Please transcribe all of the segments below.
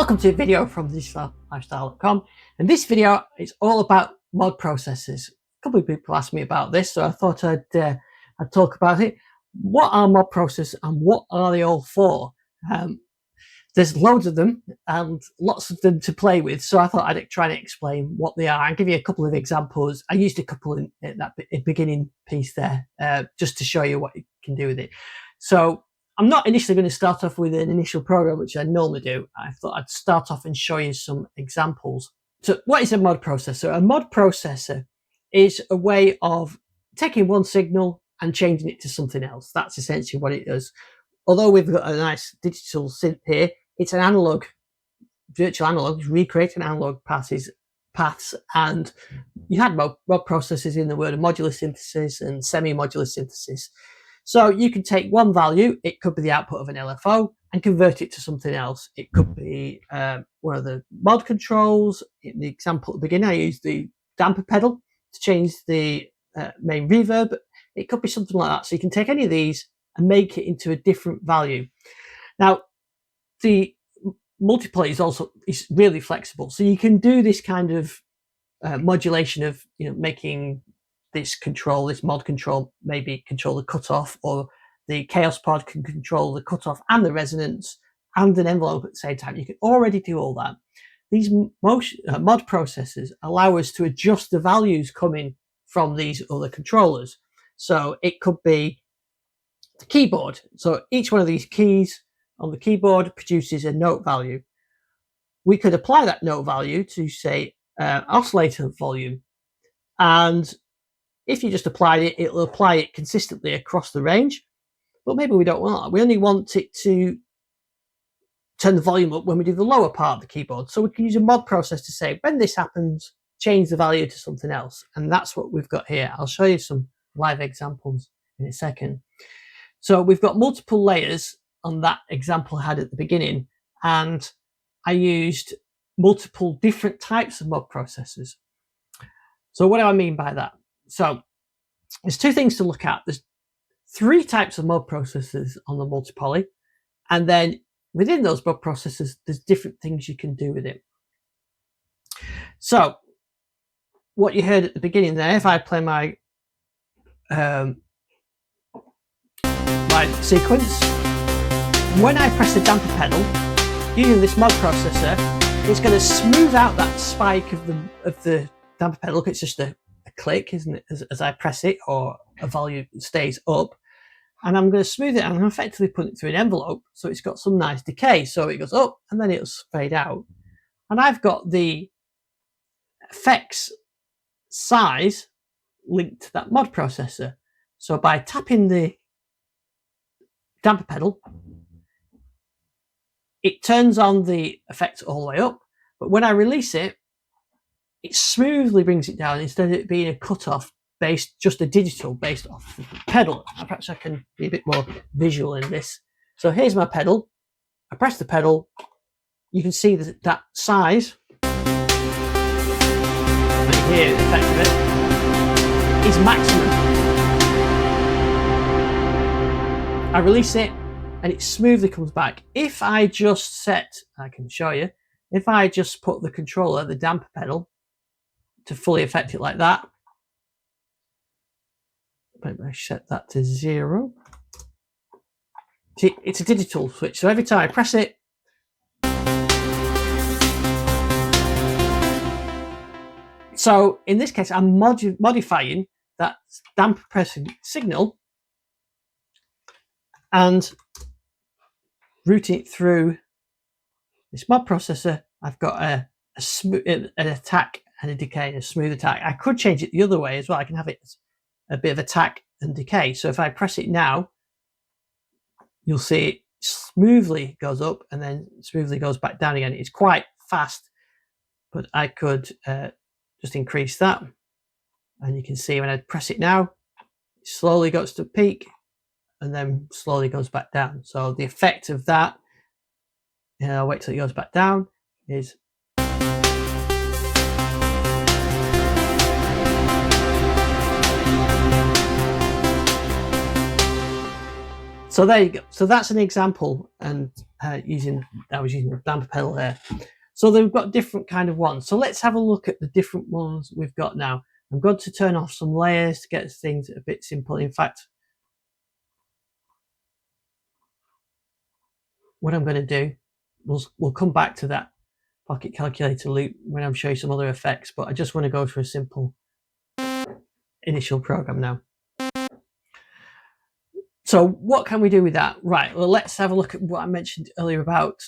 Welcome to a video from digitallifestyle.com, and this video is all about mod processes. A couple of people asked me about this, so I thought I'd talk about it. What are mod processes and what are they all for? There's loads of them and lots of them to play with, so I thought I'd try to explain what they are. I'll give you a couple of examples. I used a couple in that beginning piece there just to show you what you can do with it. So I'm not initially going to start off with an initial program, which I normally do. I thought I'd start off and show you some examples. So what is a mod processor? A mod processor is a way of taking one signal and changing it to something else. That's essentially what it does. Although we've got a nice digital synth here, it's an analog, virtual analog, recreating analog paths, and you had mod processors in the word of modular synthesis and semi-modular synthesis. So you can take one value, it could be the output of an LFO, and convert it to something else. It could be one of the mod controls. In the example at the beginning, I used the damper pedal to change the main reverb. It could be something like that. So you can take any of these and make it into a different value. Now, the multiplay is really flexible. So you can do this kind of modulation of, making this mod control, maybe control the cutoff, or the chaos pod can control the cutoff and the resonance and an envelope at the same time. You can already do all that. These mod processors allow us to adjust the values coming from these other controllers. So it could be the keyboard. So each one of these keys on the keyboard produces a note value. We could apply that note value to, say, oscillator volume, and if you just applied it, it'll apply it consistently across the range. But maybe we don't want that. We only want it to turn the volume up when we do the lower part of the keyboard. So we can use a mod process to say, when this happens, change the value to something else. And that's what we've got here. I'll show you some live examples in a second. So we've got multiple layers on that example I had at the beginning, and I used multiple different types of mod processors. So what do I mean by that? So there's two things to look at. There's three types of mod processors on the multipoly, and then within those mod processors, there's different things you can do with it. So what you heard at the beginning there, if I play my sequence, when I press the damper pedal using this mod processor, it's going to smooth out that spike of the damper pedal. Look, it's just a click, isn't it, as I press it, or a value stays up, and I'm going to smooth it, and I'm effectively putting it through an envelope, so it's got some nice decay. So it goes up and then it'll fade out, and I've got the effects size linked to that mod processor. So by tapping the damper pedal, it turns on the effects all the way up, but when I release it, it smoothly brings it down instead of it being a cutoff based, just a digital based off the pedal. Perhaps I can be a bit more visual in this. So here's my pedal. I press the pedal. You can see that size. And here, the effect of it is maximum. I release it, and it smoothly comes back. If I just I can show you, if I just put the controller, the damper pedal, to fully affect it like that, maybe I set that to 0. See, it's a digital switch, so every time I press it, so in this case, I'm modifying that damper pressing signal and routing it through this mod processor. I've got an attack and a decay and a smooth attack. I could change it the other way as well. I can have it as a bit of attack and decay. So if I press it now, you'll see it smoothly goes up and then smoothly goes back down again. It's quite fast, but I could just increase that. And you can see when I press it now, it slowly goes to peak and then slowly goes back down. So the effect of that, I'll wait till it goes back down, is so there you go. So that's an example and I was using the damper pedal there. So they've got different kind of ones. So let's have a look at the different ones we've got now. I'm going to turn off some layers to get things a bit simple. In fact, what I'm going to do, we'll come back to that pocket calculator loop when I'm showing some other effects, but I just want to go for a simple initial program now. So what can we do with that? Right, well, let's have a look at what I mentioned earlier about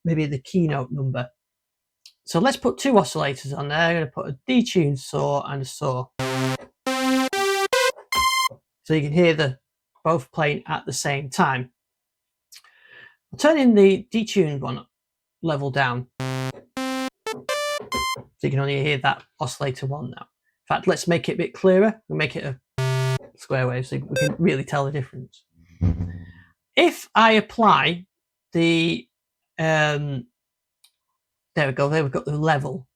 maybe the keynote number. So let's put two oscillators on there. I'm going to put a detuned saw and a saw. So you can hear the both playing at the same time. I'll turn in the detuned one level down. So you can only hear that oscillator one now. In fact, let's make it a bit clearer. We'll make it a square wave so we can really tell the difference. If I apply the, there we go, there we've got the level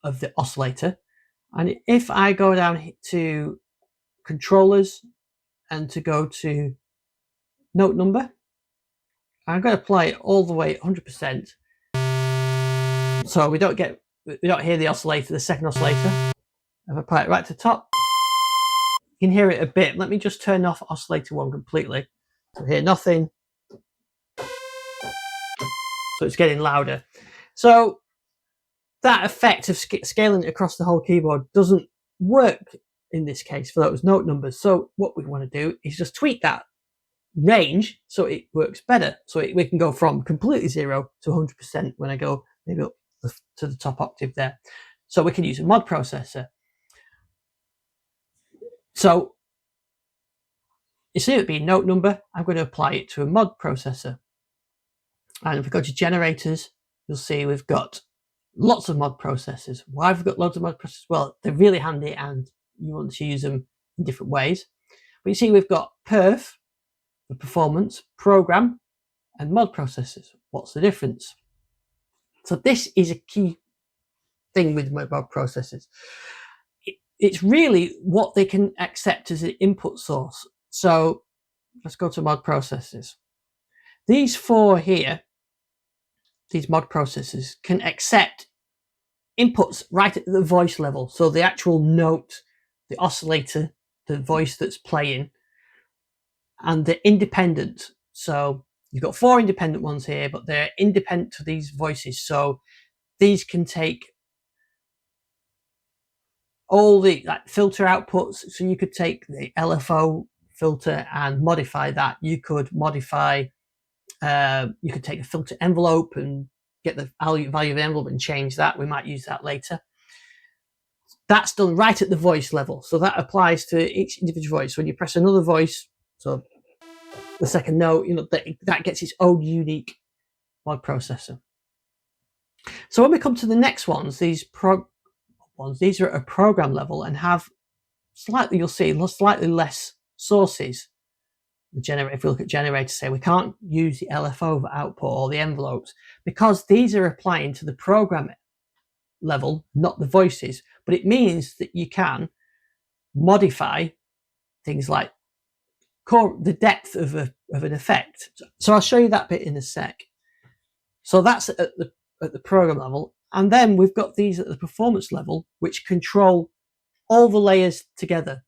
of the oscillator. And if I go down to controllers and to go to note number, I'm going to apply it all the way 100%. So we don't hear the oscillator, the second oscillator. If I apply it right to the top, you can hear it a bit. Let me just turn off oscillator one completely. So hear nothing. So it's getting louder. So that effect of scaling it across the whole keyboard doesn't work in this case for those note numbers. So what we want to do is just tweak that range so it works better. So we can go from completely 0 to 100% when I go maybe up to the top octave there. So we can use a mod processor. So instead of it being note number, I'm going to apply it to a mod processor. And if we go to generators, you'll see we've got lots of mod processors. Why have we got loads of mod processors? Well, they're really handy and you want to use them in different ways. But you see we've got perf for performance, program, and mod processors. What's the difference? So this is a key thing with mod processors. It's really what they can accept as an input source. So let's go to mod processors. These four here, these mod processors, can accept inputs right at the voice level. So the actual note, the oscillator, the voice that's playing, and they're independent. So you've got four independent ones here, but they're independent to these voices. So these can take all the filter outputs. So you could take the LFO filter and modify that. You could modify, you could take the filter envelope and get the value of the envelope and change that. We might use that later. That's done right at the voice level. So that applies to each individual voice. When you press another voice, so the second note, that gets its own unique mod processor. So when we come to the next ones, these are at a program level and have slightly, you'll see, slightly less sources. If we look at generators, say we can't use the LFO output or the envelopes because these are applying to the program level, not the voices. But it means that you can modify things like the depth of an effect. So I'll show you that bit in a sec. So that's at the program level, and then we've got these at the performance level, which control all the layers together.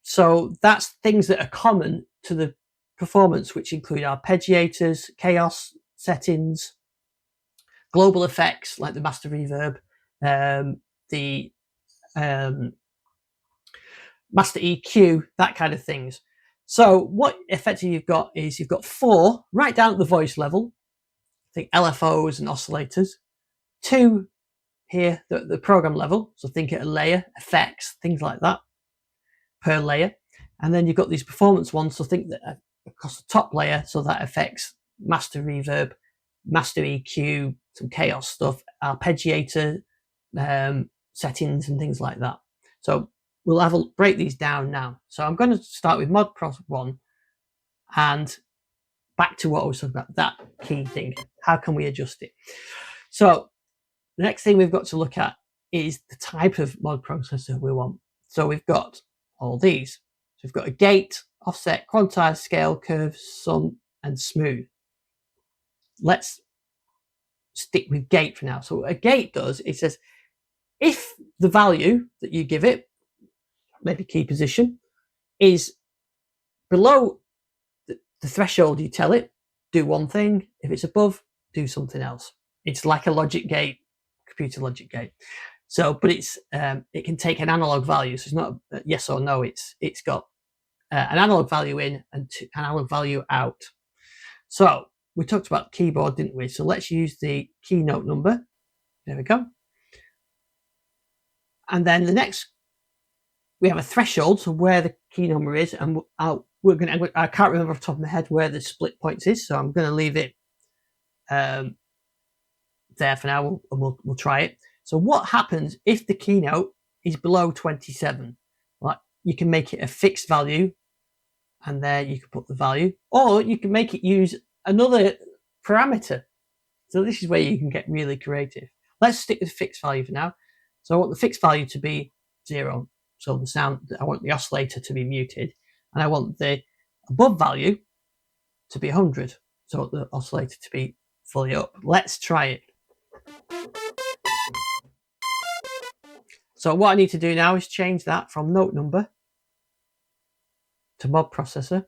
So that's things that are common to the performance, which include arpeggiators, chaos settings, global effects like the master reverb, the master EQ, that kind of things. So what effectively you've got four right down at the voice level, think LFOs and oscillators, two here at the program level, so think at a layer, effects, things like that per layer, and then you've got these performance ones, so think that across the top layer, so that affects master reverb, master EQ, some chaos stuff, arpeggiator settings and things like that. So we'll break these down now. So I'm going to start with mod process 1 and back to what I was talking about, that key thing. How can we adjust it? So the next thing we've got to look at is the type of mod processor we want. So we've got all these. So we've got a gate, offset, quantize, scale, curve, sum, and smooth. let's stick with gate for now. So what a gate does, it says if the value that you give it, maybe key position, is below the threshold you tell it, do one thing. If it's above, do something else. It's like a logic gate, computer logic gate. So, but it's it can take an analog value. So it's not a yes or no. It's got an analog value in and an analog value out. So we talked about keyboard, didn't we? So let's use the keynote number. There we go. And then the next, we have a threshold, so where the key number is, and I can't remember off the top of my head where the split points is, so I'm going to leave it there for now, and we'll try it. So what happens if the keynote is below 27? Like, you can make it a fixed value, and there you can put the value, or you can make it use another parameter. So this is where you can get really creative. Let's stick with fixed value for now. So I want the fixed value to be 0. So the sound, I want the oscillator to be muted, and I want the above value to be 100. So the oscillator to be fully up. Let's try it. So what I need to do now is change that from note number to mod processor.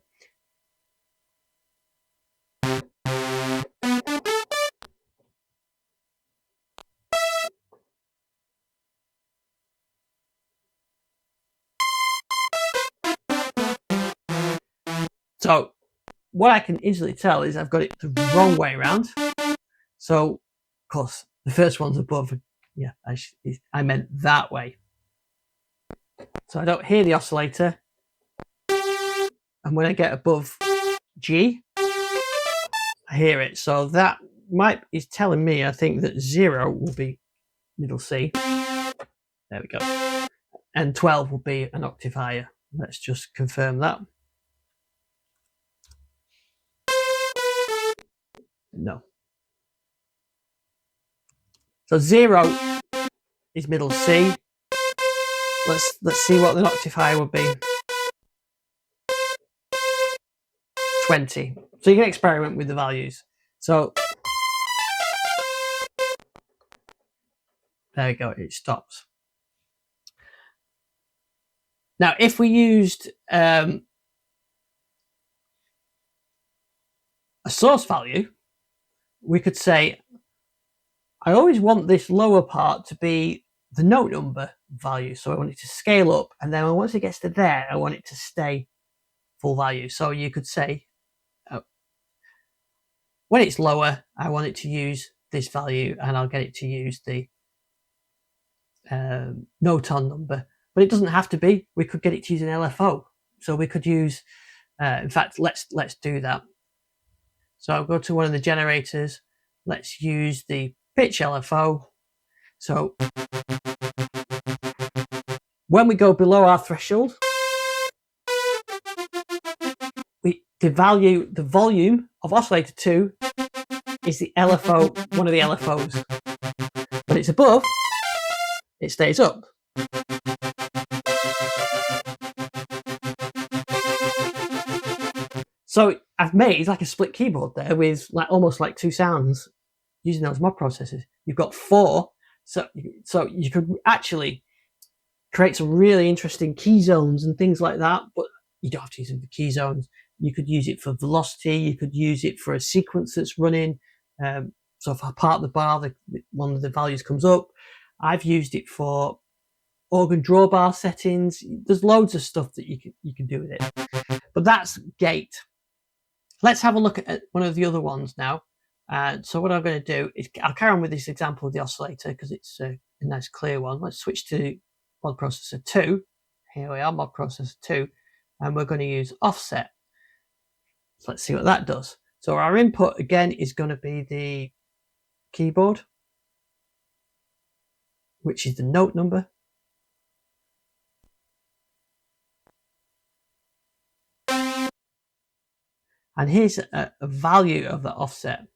So what I can easily tell is I've got it the wrong way around. So, of course, the first one's above. Yeah, I meant that way. So I don't hear the oscillator. And when I get above G, I hear it. So that is telling me, I think, that 0 will be middle C. There we go. And 12 will be an octave higher. Let's just confirm that. No. So 0 is middle C. Let's see what the octave higher would be. 20. So you can experiment with the values. So there we go, it stops. Now, if we used a source value, we could say, I always want this lower part to be the note number value. So I want it to scale up, and then once it gets to there, I want it to stay full value. So you could say, when it's lower, I want it to use this value, and I'll get it to use the note on number. But it doesn't have to be. We could get it to use an LFO. So we could use, in fact, let's do that. So I'll go to one of the generators. Let's use the pitch LFO. So when we go below our threshold, the volume of oscillator 2 is the LFO, one of the LFOs. When it's above, it stays up. So I've made like a split keyboard there with almost like 2 sounds using those mod processors. You've got 4, so you could actually create some really interesting key zones and things like that, but you don't have to use them for key zones. You could use it for velocity, you could use it for a sequence that's running. So if I part the bar, one of the values comes up. I've used it for organ drawbar settings. There's loads of stuff that you can do with it. But that's gate. Let's have a look at one of the other ones now. So what I'm going to do is I'll carry on with this example of the oscillator because it's a nice clear one. Let's switch to mod processor 2. Here we are, mod processor 2, and we're going to use offset. So let's see what that does. So our input again is going to be the keyboard, which is the note number. And here's a value of the offset.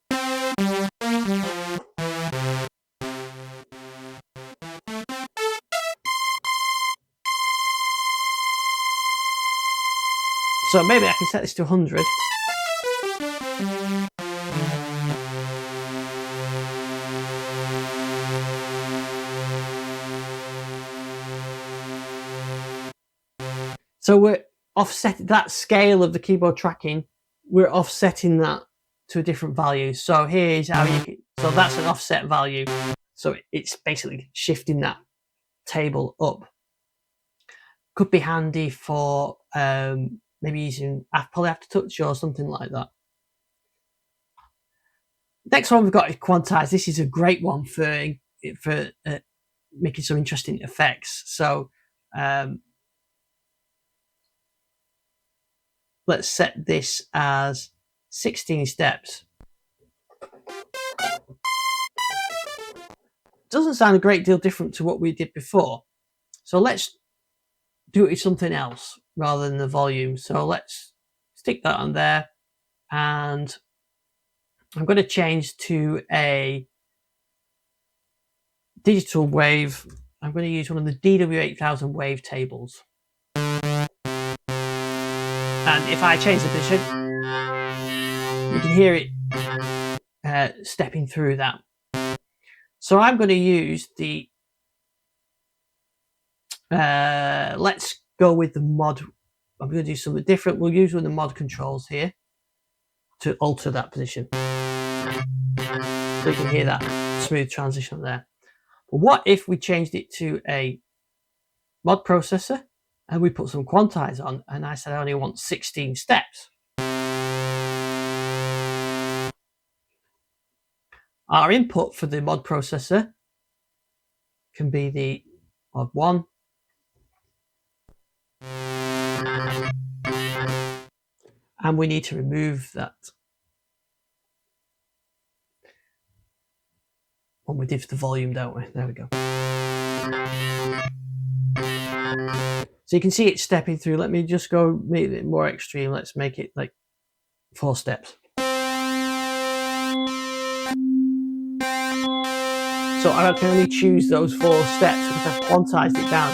So maybe I can set this to 100. So we're offsetting that scale of the keyboard tracking. We're offsetting that to a different value. So here's how you can, so that's an offset value. So it's basically shifting that table up. Could be handy for maybe using probably aftertouch or something like that. Next one we've got is Quantize. This is a great one for making some interesting effects. So let's set this as 16 steps. Doesn't sound a great deal different to what we did before. So let's do it with something else rather than the volume. So let's stick that on there, and I'm going to change to a digital wave. I'm going to use one of the DW8000 wave tables. And if I change the position, you can hear it stepping through that. So I'm going to use the, let's go with the mod. I'm going to do something different. We'll use one of the mod controls here to alter that position. So you can hear that smooth transition there. But what if we changed it to a mod processor and we put some quantize on, and I said I only want 16 steps? Our input for the mod processor can be the mod 1, and we need to remove that one we did for the volume, don't we? There we go. So you can see it stepping through. Let me just go make it more extreme. Let's make it like 4 steps. So I can only choose those 4 steps because I've quantized it down.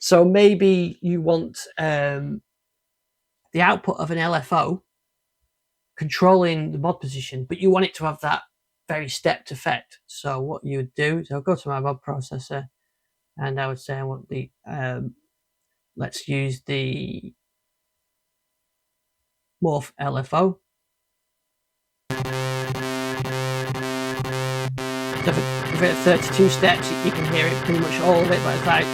So maybe you want the output of an LFO controlling the mod position, but you want it to have that very stepped effect. So what you would do is I'll go to my mod processor, and I would say I want the, let's use the morph LFO. So if it's 32 steps, you can hear it pretty much all of it by the time.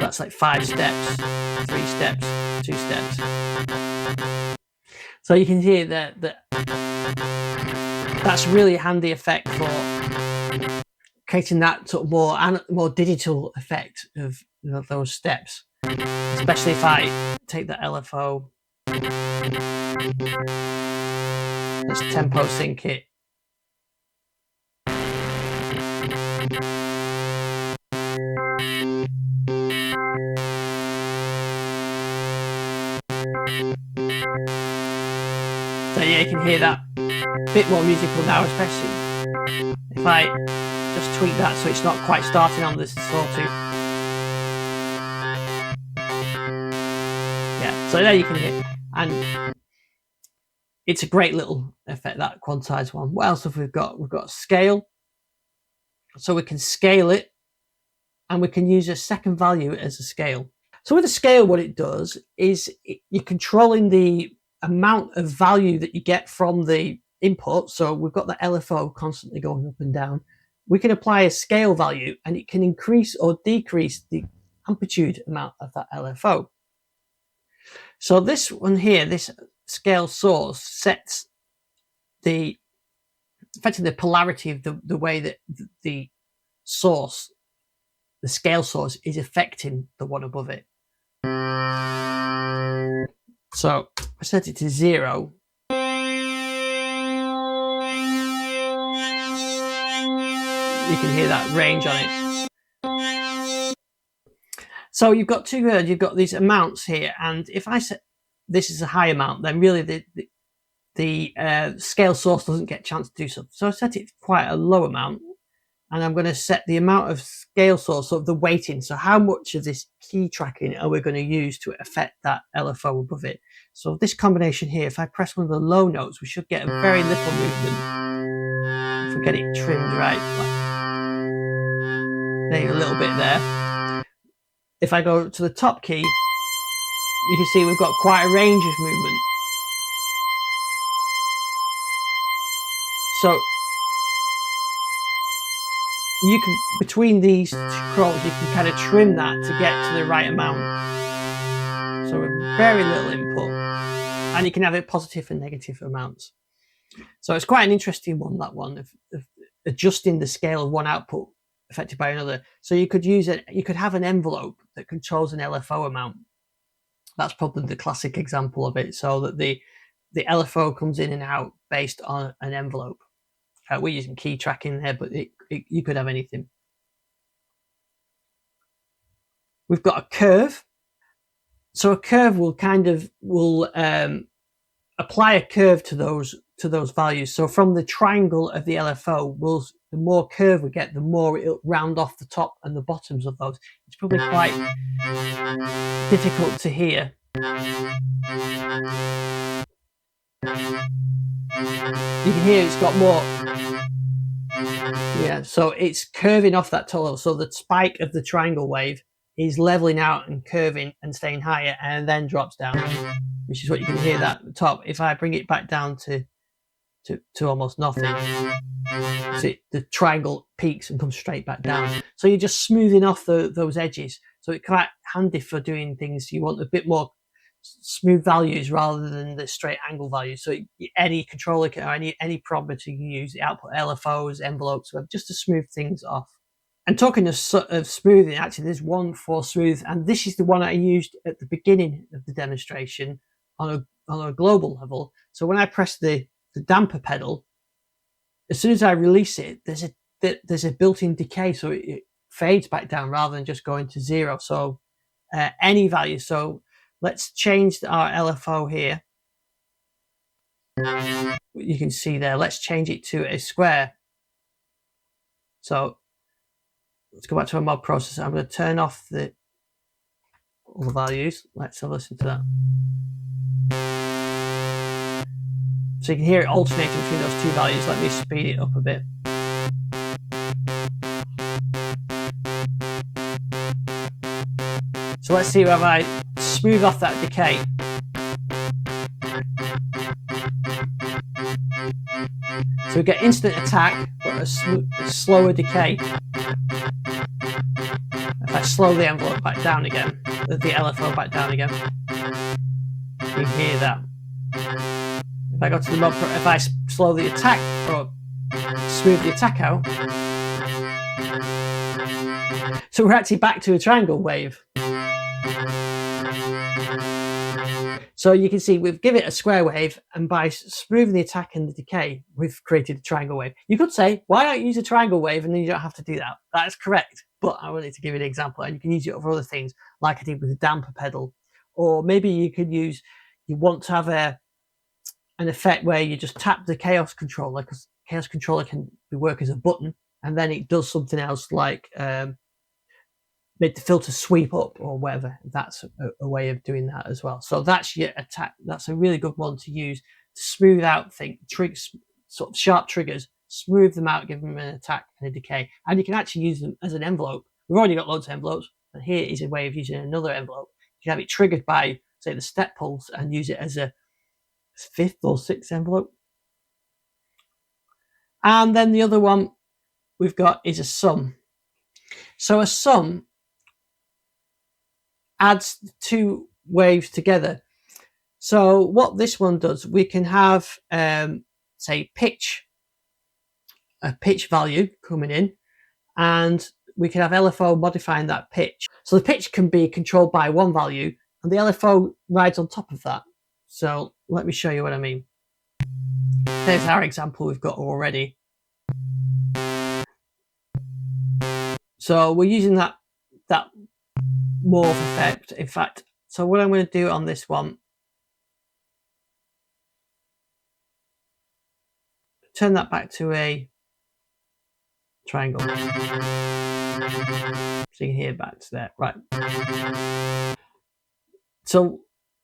That's like 5 steps, 3 steps, 2 steps. So you can hear that that's really a handy effect for creating that sort of more digital effect of those steps. Especially if I take the LFO, let's tempo sync it. So yeah, you can hear that a bit more musical now, especially if I just tweak that so it's not quite starting on this sawtooth. Yeah, so there you can hear, and it's a great little effect, that quantize one. What else have we got? We've got scale, so we can scale it, and we can use a second value as a scale. So with a scale, what it does is you're controlling the amount of value that you get from the input. So we've got the LFO constantly going up and down. We can apply a scale value, and it can increase or decrease the amplitude amount of that LFO. So this one here, this scale source, sets effectively the polarity of the way that the source, the scale source, is affecting the one above it. So I set it to 0. You can hear that range on it. So you've got you've got these amounts here, and if I set this is a high amount, then really the scale source doesn't get a chance to do something. So I set it quite a low amount, and I'm going to set the amount of scale source, sort of the weighting. So how much of this key tracking are we going to use to affect that LFO above it? So this combination here, if I press one of the low notes, we should get a very little movement. If we we get it trimmed right, maybe a little bit there. If I go to the top key, you can see we've got quite a range of movement. So you can, between these scrolls, you can kind of trim that to get to the right amount. So very little input, and you can have it positive and negative amounts. So it's quite an interesting one, that one, of adjusting the scale of one output affected by another. So you could use it, you could have an envelope that controls an LFO amount. That's probably the classic example of it, so that the LFO comes in and out based on an envelope. We're using key tracking there, but you could have anything. We've got a curve. So a curve will apply a curve to those values. So from the triangle of the LFO, the more curve we get, the more it'll round off the top and the bottoms of those. It's probably quite difficult to hear. You can hear it's got more. Yeah, so it's curving off that top level. So the spike of the triangle wave is leveling out and curving and staying higher, and then drops down, which is what you can hear that at the top. If I bring it back down to almost nothing, see, the triangle peaks and comes straight back down. So you're just smoothing off those edges. So it's quite handy for doing things you want a bit more smooth values rather than the straight angle values. So any controller or any parameter you can use, the output LFOs, envelopes, just to smooth things off. And talking of smoothing, actually there's one for smooth, and this is the one I used at the beginning of the demonstration on a global level. So when I press the damper pedal, as soon as I release it, there's a built-in decay, so it fades back down rather than just going to zero. So any value. So let's change our LFO here. You can see there. Let's change it to a square. So let's go back to our mod processor. I'm going to turn off all the values. Let's have a listen to that. So you can hear it alternating between those two values. Let me speed it up a bit. So let's see if I smooth off that decay. So we get instant attack, but a slower decay. If I slow the envelope back down again, the LFO back down again, you hear that. If I go to the mod, if I slow the attack or smooth the attack out, so we're actually back to a triangle wave. So you can see we've given it a square wave, and by smoothing the attack and the decay, we've created a triangle wave. You could say, why don't you use a triangle wave and then you don't have to do that? That is correct, but I wanted to give you an example, and you can use it for other things, like I did with the damper pedal. Or maybe you could use, you want to have an effect where you just tap the chaos controller, because chaos controller can work as a button, and then it does something else, like make the filter sweep up or whatever. That's a way of doing that as well. So that's your attack. That's a really good one to use to smooth out triggers, sort of sharp triggers, smooth them out, give them an attack and a decay. And you can actually use them as an envelope. We've already got loads of envelopes, but here is a way of using another envelope. You can have it triggered by, say, the step pulse, and use it as a fifth or sixth envelope. And then the other one we've got is a sum. So a sum adds two waves together. So what this one does, we can have, say, a pitch value coming in, and we can have LFO modifying that pitch. So the pitch can be controlled by one value, and the LFO rides on top of that. So let me show you what I mean. There's our example we've got already. So we're using that morph effect. In fact, so what I'm going to do on this one, turn that back to a triangle. So you can hear back to there. Right. So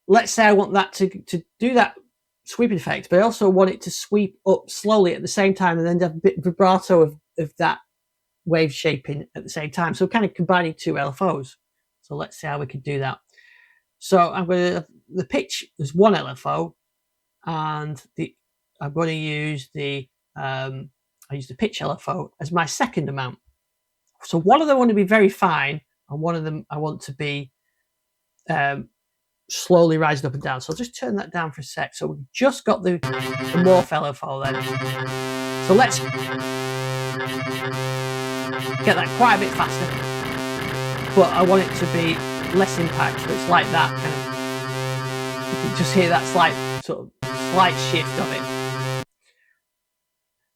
let's say I want that to do that sweeping effect, but I also want it to sweep up slowly at the same time and then have a bit of vibrato of that wave shaping at the same time. So kind of combining two LFOs. So let's see how we can do that. So I'm going to, the pitch is one LFO, and I'm going to use I use the pitch LFO as my second amount. So one of them I want to be very fine, and one of them I want to be slowly rising up and down. So I'll just turn that down for a sec. So we've just got the morph LFO then. So let's get that quite a bit faster, but I want it to be less impact. So it's like that kind of, you can just hear that slight shift of it.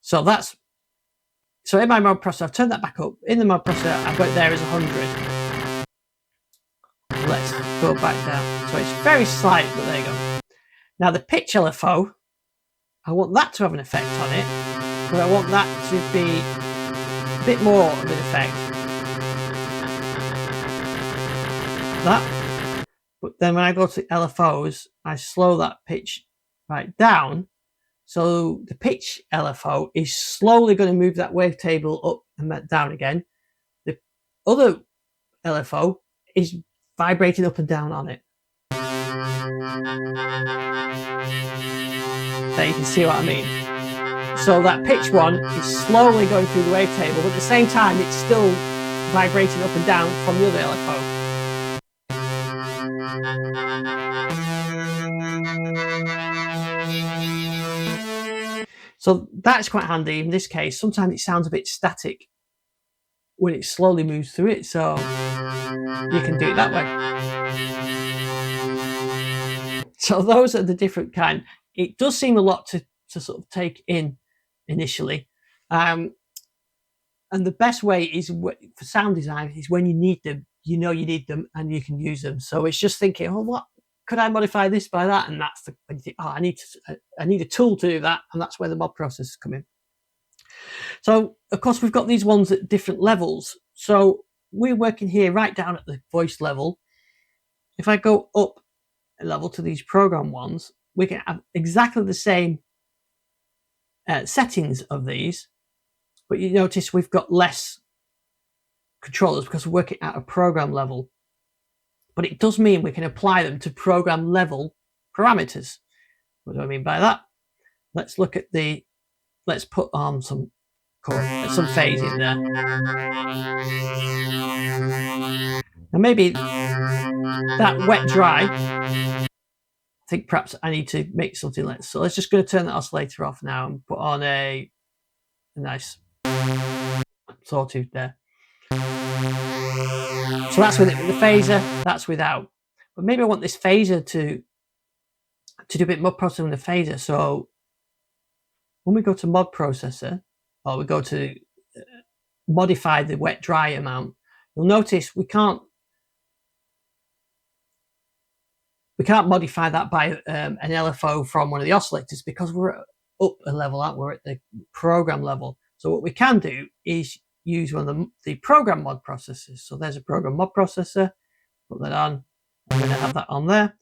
So that's, so in my mod processor, I've turned that back up. In the mod processor, I've got it there as 100. Let's go back down. So it's very slight, but there you go. Now the pitch LFO, I want that to have an effect on it, but I want that to be a bit more of an effect. That. But then when I go to LFOs, I slow that pitch right down. So the pitch LFO is slowly going to move that wavetable up and down again. The other LFO is vibrating up and down on it. There you can see what I mean. So that pitch one is slowly going through the wavetable, but at the same time it's still vibrating up and down from the other LFO. So that's quite handy in this case. Sometimes it sounds a bit static when it slowly moves through it, so you can do it that way. So those are the different kind. It does seem a lot to sort of take in initially, and the best way is for sound design is when you need them, you know you need them and you can use them. So it's just thinking, oh, what could I modify this by that? And that's the, when you think, oh, I need a tool to do that, and that's where the mod processors come in. So of course we've got these ones at different levels. So we're working here right down at the voice level. If I go up a level to these program ones, we can have exactly the same settings of these, but you notice we've got less controllers because we're working at a program level. But it does mean we can apply them to program level parameters. What do I mean by that? Let's look at the, let's put on some phase in there. Now maybe that wet dry, I think perhaps I need to make something less. So let's just going to turn the oscillator off now and put on a nice sawtooth there. So that's with it, with the phaser, that's without. But maybe I want this phaser to do a bit more processing with the phaser. So when we go to mod processor, or we go to modify the wet dry amount, you'll notice we can't modify that by an LFO from one of the oscillators because we're up a level, aren't we? We're at the program level. So what we can do is use one of the program mod processors. So there's a program mod processor, put that on. I'm going to have that on there.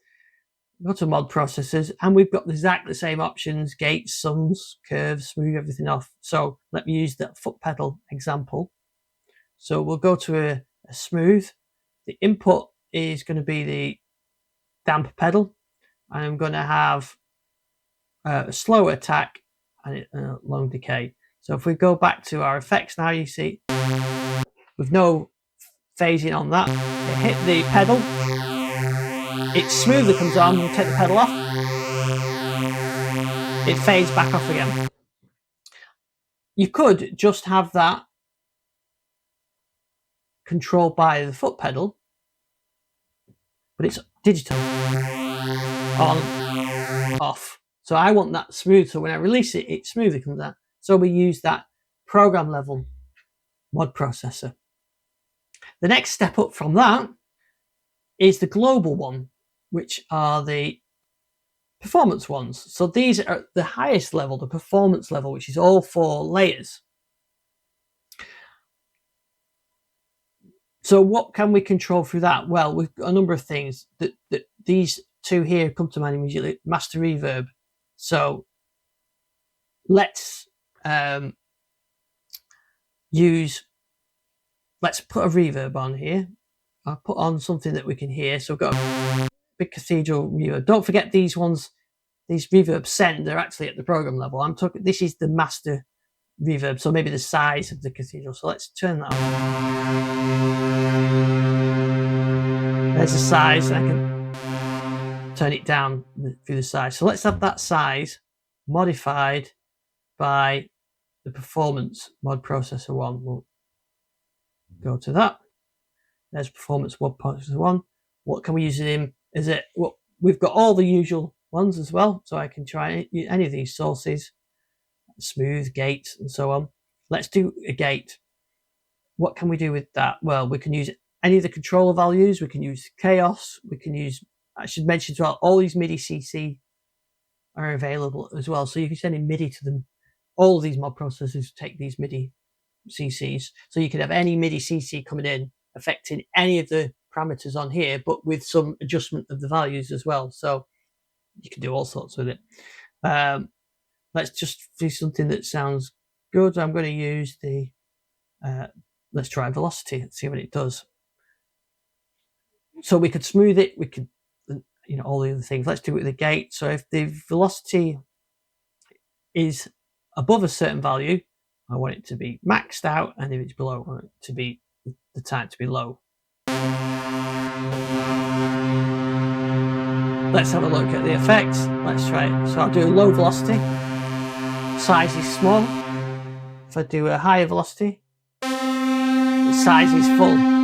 Go to mod processors, and we've got exactly the same options: gates, sums, curves, smooth everything off. So let me use that foot pedal example. So we'll go to a smooth. The input is going to be the damp pedal, and I'm going to have a slow attack and a long decay. So if we go back to our effects now, you see with no phasing on that, it hit the pedal, it smoothly comes on, we'll take the pedal off, it fades back off again. You could just have that controlled by the foot pedal, but it's digital, on, off. So I want that smooth, so when I release it, it smoothly comes out. So we use that program level mod processor. The next step up from that is the global one, which are the performance ones. So these are the highest level, the performance level, which is all 4 layers. So what can we control through that? Well, we've got a number of things that these two here come to mind immediately. Master reverb. So let's let's put a reverb on here. I'll put on something that we can hear. So we've got a big cathedral reverb. Don't forget these ones, these reverb send, they're actually at the program level. I'm talking, this is the master reverb, so maybe the size of the cathedral. So let's turn that on. There's the size. I can turn it down through the size. So let's have that size modified by the performance mod processor one. We'll go to that. There's performance mod processor one. What can we use it in? Is it, well, we've got all the usual ones as well, so I can try any of these sources, smooth, gates, and so on. Let's do a gate. What can we do with that? Well, we can use any of the controller values. We can use chaos. We can use, I should mention as well, all these MIDI CC are available as well, so you can send in MIDI to them. All of these mod processors take these MIDI CCs, so you can have any MIDI CC coming in affecting any of the parameters on here, but with some adjustment of the values as well. So you can do all sorts with it. Let's just do something that sounds good. I'm going to use the let's try velocity and see what it does. So we could smooth it, we could, you know, all the other things. Let's do it with the gate. So if the velocity is above a certain value, I want it to be maxed out, and if it's below, I want it to be the time to be low. Let's have a look at the effects. Let's try it. So I'll do a low velocity. Size is small. If I do a higher velocity, the size is full.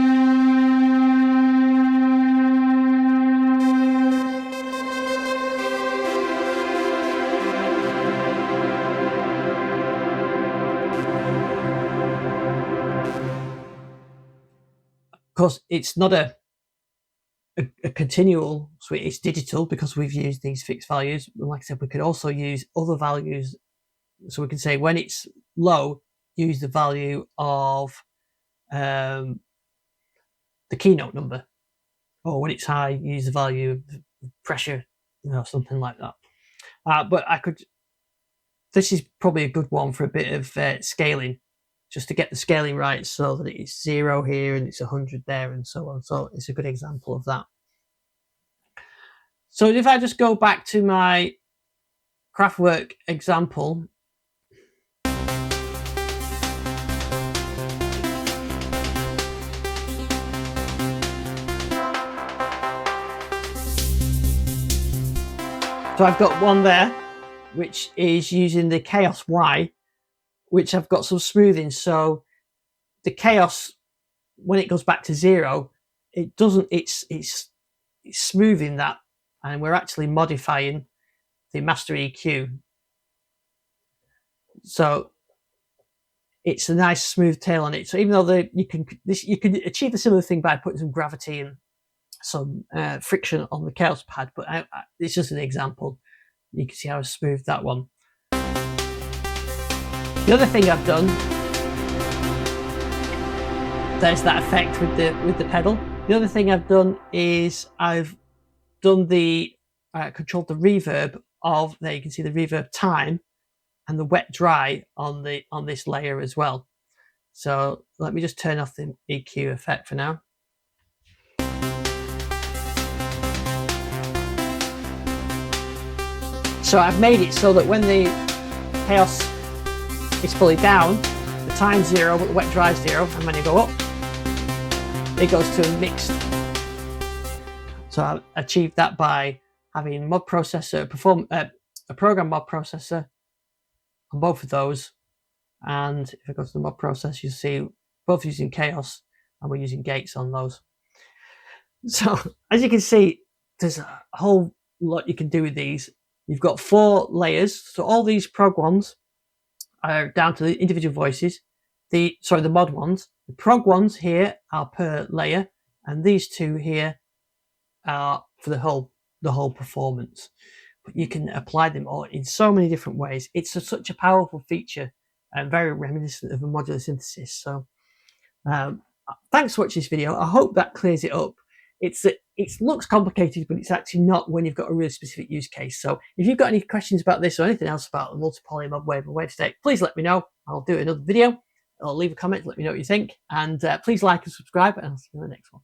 Of course, it's not a continual switch, it's digital because we've used these fixed values. Like I said, we could also use other values. So we can say when it's low, use the value of the keynote number, or when it's high, use the value of the pressure, you know, something like that. But I could, this is probably a good one for a bit of scaling, just to get the scaling right, so that it's 0 here and it's 100 there and so on. So it's a good example of that. So if I just go back to my Kraftwerk example, so I've got one there, which is using the Chaos Y, which I've got some smoothing. So the Chaos, when it goes back to 0, it doesn't, it's smoothing that, and we're actually modifying the master EQ. So it's a nice smooth tail on it. So even though you can achieve the similar thing by putting some gravity and some friction on the Chaos pad, but it's just an example. You can see how smooth that one. The other thing I've done, there's that effect with the pedal. The other thing I've done is I've done the controlled the reverb of, there you can see the reverb time and the wet dry on this layer as well. So let me just turn off the EQ effect for now. So I've made it so that when the Chaos is fully down, the time's 0, but the wet dry is 0, and when you go up, it goes to a mixed. So I achieved that by having mod processor, a program mod processor on both of those. And if I go to the mod processor, you'll see both using Chaos, and we're using gates on those. So as you can see, there's a whole lot you can do with these. You've got 4 layers. So all these prog ones are down to the individual voices. The mod ones. The prog ones here are per layer, and these 2 here are for the whole performance. But you can apply them all in so many different ways. It's such a powerful feature and very reminiscent of a modular synthesis. So thanks for watching this video. I hope that clears it up. it looks complicated, but it's actually not when you've got a really specific use case. So if you've got any questions about this or anything else about the multi-poly mod wave and wave state, please let me know. I'll do another video. I'll leave a comment, let me know what you think, and please like and subscribe, and I'll see you in the next one.